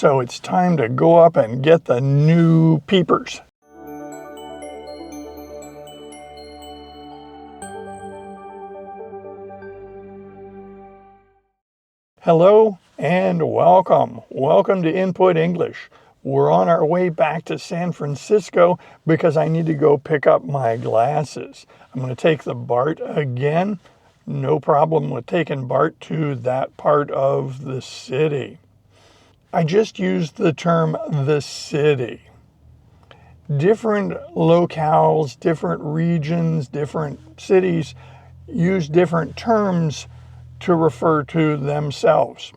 So it's time to go up and get the new peepers. Hello and welcome. Welcome to Input English. We're on our way back to San Francisco because I need to go pick up my glasses. I'm going to take the BART again. No problem with taking BART to that part of the city. I just used the term the city. Different locales, different regions, different cities use different terms to refer to themselves.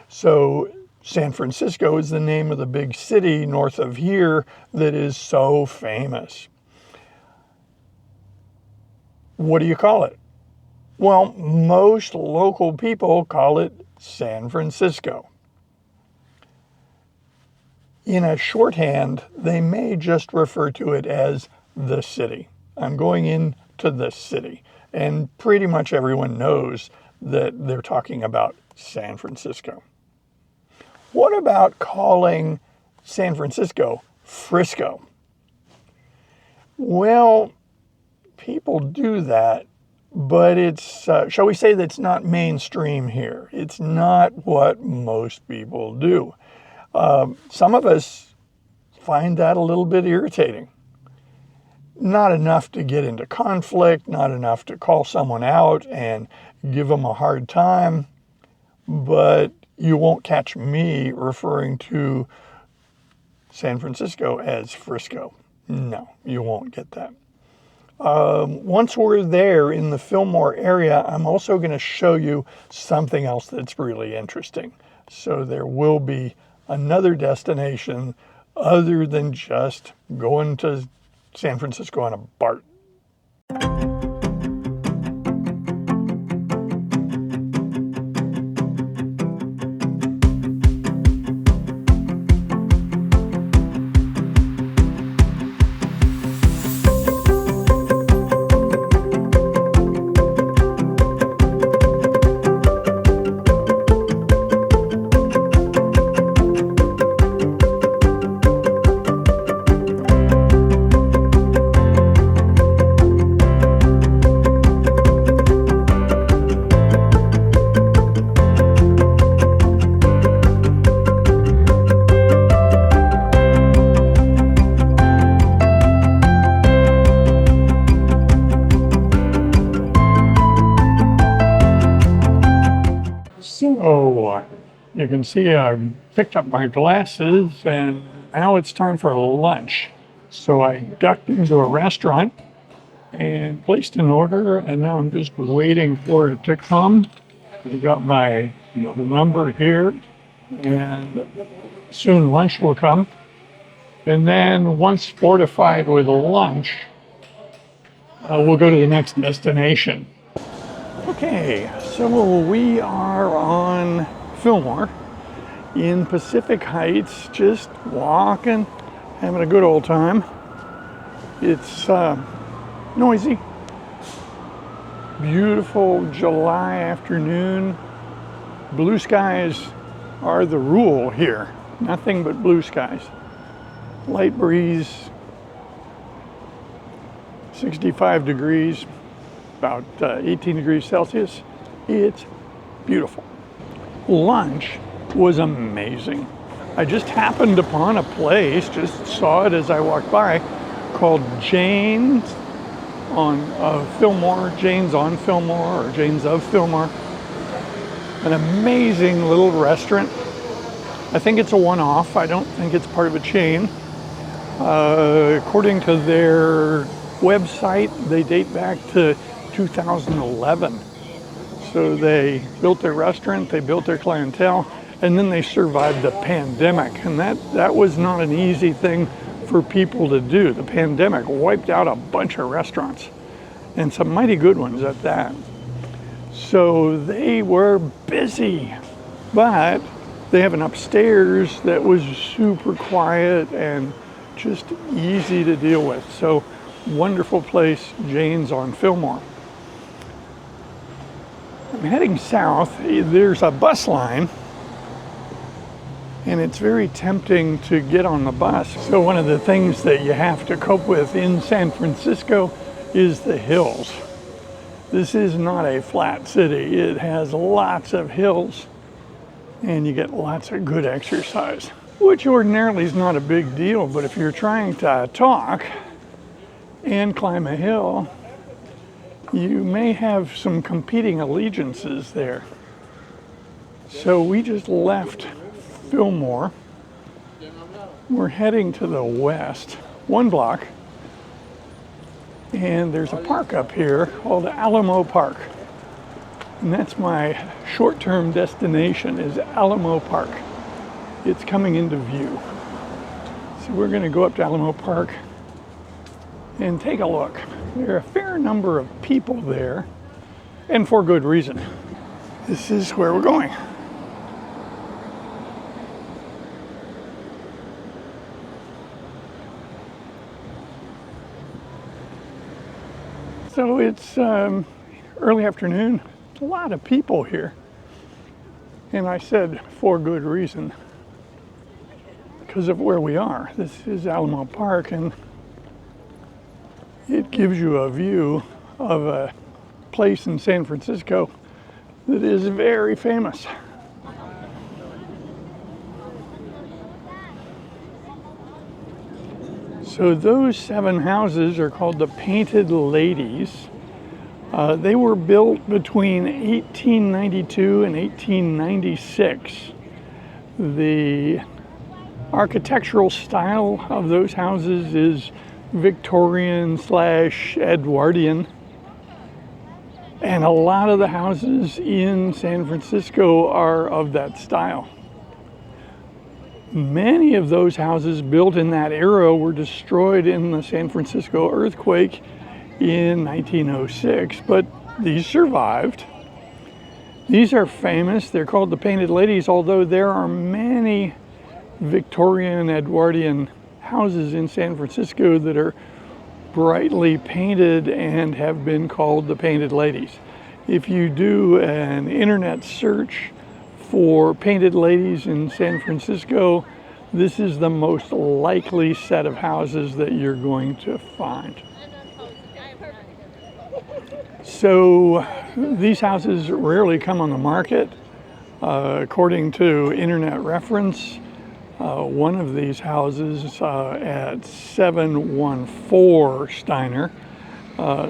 So San Francisco is the name of the big city north of here that is so famous. What do you call it? Well, most local people call it San Francisco. In a shorthand, they may just refer to it as the city. I'm going into the city, and pretty much everyone knows that they're talking about San Francisco. What about calling San Francisco Frisco? Well, people do that, but it's, shall we say, that's not mainstream here. It's not what most people do. Some of us find that a little bit irritating. Not enough to get into conflict, not enough to call someone out and give them a hard time, but you won't catch me referring to San Francisco as Frisco. No, you won't get that. Once we're there in the Fillmore area, I'm also going to show you something else that's really interesting. So there will be another destination other than just going to San Francisco on a BART. So you can see I picked up my glasses and now it's time for lunch. So I ducked into a restaurant and placed an order, and now I'm just waiting for it to come. I got my number here, and soon lunch will come. And then once fortified with lunch, we'll go to the next destination. Okay, so we are on Fillmore in Pacific Heights, just walking, having a good old time. It's noisy, beautiful July afternoon. Blue skies are the rule here, nothing but blue skies. Light breeze, 65 degrees. About 18 degrees Celsius. It's beautiful. Lunch was amazing. I just happened upon a place, just saw it as I walked by, called Jane's on Fillmore, Jane's on Fillmore, or Jane's of Fillmore. An amazing little restaurant. I think it's a one-off. I don't think it's part of a chain. According to their website, they date back to 2011. So they built their restaurant, they built their clientele, and then they survived the pandemic. And that was not an easy thing for people to do. The pandemic wiped out a bunch of restaurants, and some mighty good ones at that. So they were busy, but they have an upstairs that was super quiet and just easy to deal with. So wonderful place, Jane's on Fillmore. I'm heading south. There's a bus line and it's very tempting to get on the bus. So one of the things that you have to cope with in San Francisco is the hills. This is not a flat city. It has lots of hills, and you get lots of good exercise, which ordinarily is not a big deal, but if you're trying to talk and climb a hill, you may have some competing allegiances there. So we just left Fillmore. We're heading to the west, 1 block, and there's a park up here called Alamo Park. And that's my short-term destination, is Alamo Park. It's coming into view. So we're going to go up to Alamo Park and take a look. There are a fair number of people there, and for good reason. This is where we're going. So it's early afternoon, a lot of people here. And I said for good reason, because of where we are. This is Alamo Park, and it gives you a view of a place in San Francisco that is very famous. So those 7 houses are called the Painted Ladies. They were built between 1892 and 1896. The architectural style of those houses is Victorian/Edwardian. And a lot of the houses in San Francisco are of that style. Many of those houses built in that era were destroyed in the San Francisco earthquake in 1906, but these survived. These are famous. They're called the Painted Ladies, although there are many Victorian Edwardian houses in San Francisco that are brightly painted and have been called the Painted Ladies. If you do an internet search for Painted Ladies in San Francisco, this is the most likely set of houses that you're going to find. So these houses rarely come on the market. According to Internet Reference, one of these houses at 714 Steiner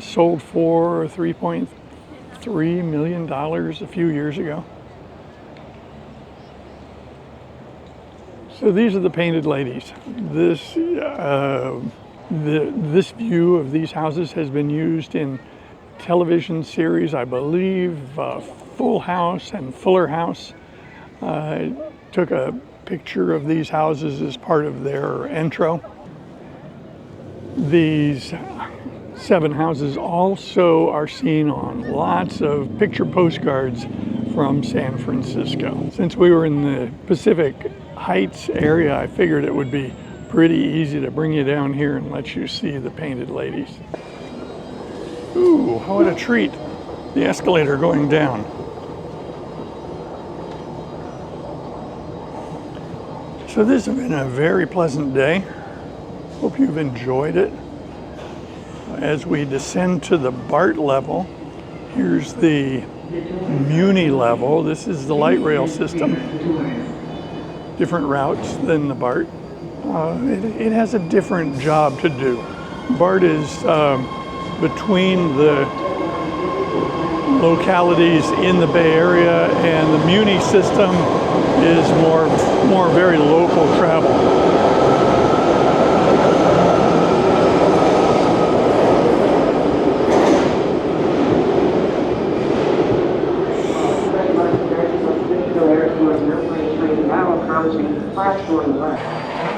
sold for $3.3 million a few years ago. So these are the Painted Ladies. This view of these houses has been used in television series, I believe, Full House and Fuller House. I took a picture of these houses as part of their intro. These 7 houses also are seen on lots of picture postcards from San Francisco. Since we were in the Pacific Heights area, I figured it would be pretty easy to bring you down here and let you see the Painted Ladies. Ooh, what a treat. The escalator going down. So this has been a very pleasant day. Hope you've enjoyed it. As we descend to the BART level, here's the Muni level. This is the light rail system. Different routes than the BART. It has a different job to do. BART is between the localities in the Bay Area, and the Muni system is more very local travel.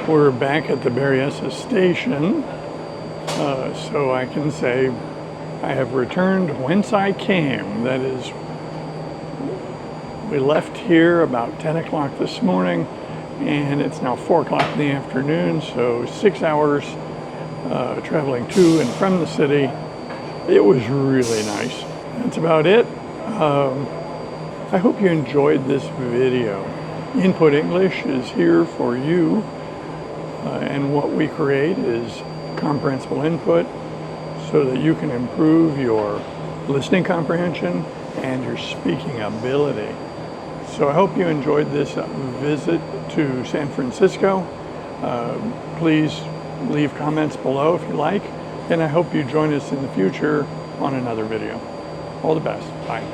We're back at the Berryessa station, so I can say I have returned whence I came. That is, we left here about 10 o'clock this morning, and it's now 4 o'clock in the afternoon, so 6 hours traveling to and from the city. It was really nice. That's about it. I hope you enjoyed this video. Input English is here for you, and what we create is comprehensible input so that you can improve your listening comprehension and your speaking ability. So I hope you enjoyed this visit to San Francisco. Please leave comments below if you like, and I hope you join us in the future on another video. All the best. Bye.